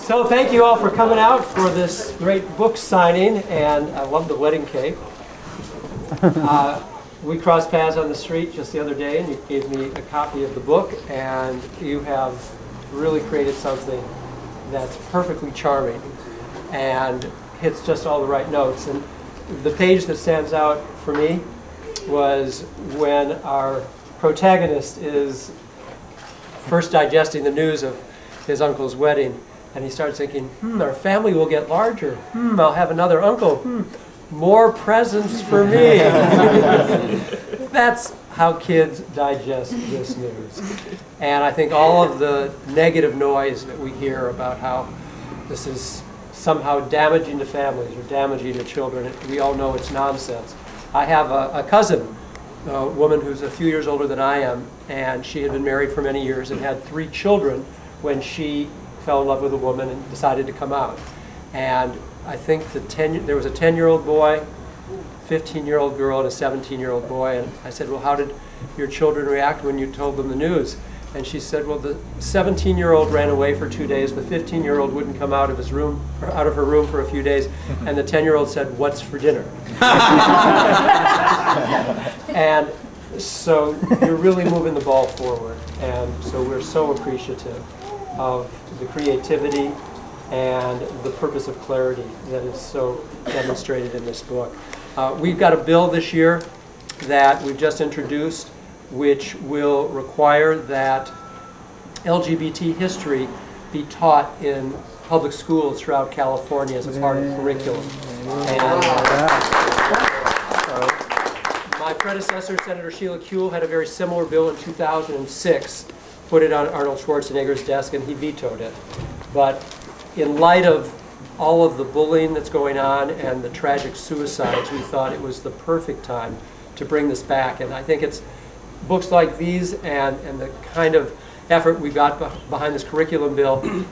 So thank you all for coming out for this great book signing, and I love the wedding cake. We crossed paths on the street just the other day, and you gave me a copy of the book, and you have really created something that's perfectly charming and hits just all the right notes. And the page that stands out for me was when our protagonist is first digesting the news of his uncle's wedding, and he starts thinking, our family will get larger. I'll have another uncle. More presents for me. That's how kids digest this news. And I think all of the negative noise that we hear about how this is somehow damaging to families or damaging to children, we all know it's nonsense. I have a cousin, a woman who's a few years older than I am, and she had been married for many years and had 3 children when she fell in love with a woman and decided to come out. And I think there was a 10-year-old boy, 15-year-old girl, and a 17-year-old boy. And I said, well, how did your children react when you told them the news? And she said, well, the 17-year-old ran away for 2 days. The 15-year-old wouldn't come out of his room, or out of her room for a few days. And the 10-year-old said, what's for dinner? And so you're really moving the ball forward. And so we're so appreciative of the creativity and the purpose of clarity that is so demonstrated in this book. We've got a bill this year that we've just introduced, which will require that LGBT history be taught in public schools throughout California as a part of curriculum. And my predecessor, Senator Sheila Kuehl, had a very similar bill in 2006, put it on Arnold Schwarzenegger's desk, and he vetoed it. But in light of all of the bullying that's going on and the tragic suicides, we thought it was the perfect time to bring this back. And I think it's books like these and the kind of effort we got behind this curriculum bill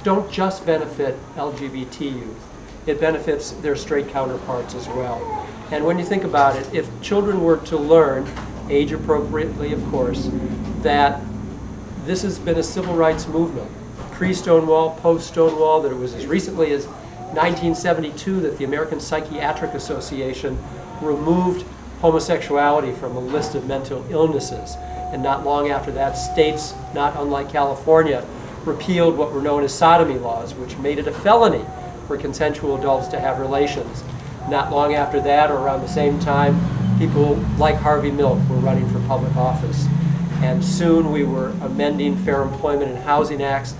don't just benefit LGBT youth. It benefits their straight counterparts as well. And when you think about it, if children were to learn, age appropriately of course, that this has been a civil rights movement, pre-Stonewall, post-Stonewall, that it was as recently as 1972 that the American Psychiatric Association removed homosexuality from a list of mental illnesses. And not long after that, states, not unlike California, repealed what were known as sodomy laws, which made it a felony for consensual adults to have relations. Not long after that, or around the same time, people like Harvey Milk were running for public office. And soon we were amending Fair Employment and Housing Acts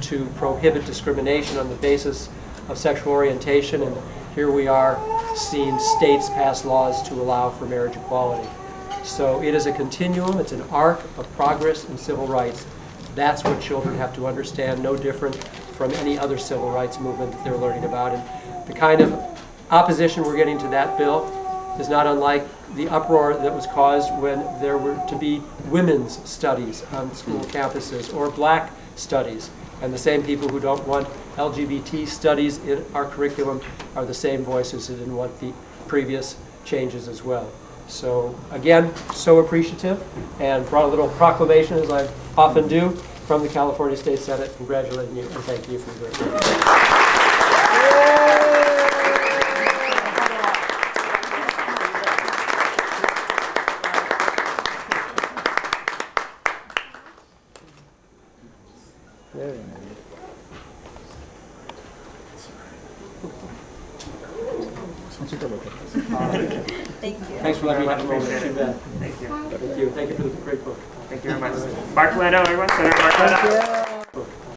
to prohibit discrimination on the basis of sexual orientation, and here we are seeing states pass laws to allow for marriage equality. So it is a continuum, it's an arc of progress in civil rights. That's what children have to understand, no different from any other civil rights movement that they're learning about. And the kind of opposition we're getting to that bill is not unlike the uproar that was caused when there were to be women's studies on school campuses or black studies. And the same people who don't want LGBT studies in our curriculum are the same voices that didn't want the previous changes as well. So again, so appreciative, and brought a little proclamation, as I often do, from the California State Senate, congratulating you and thanking you for the great work. Thank you. Thanks for letting me have a moment. Too bad. Thank you. Thank you. Thank you for the great book. Thank you very much. Mark Leno, everyone. Senator Mark Leno.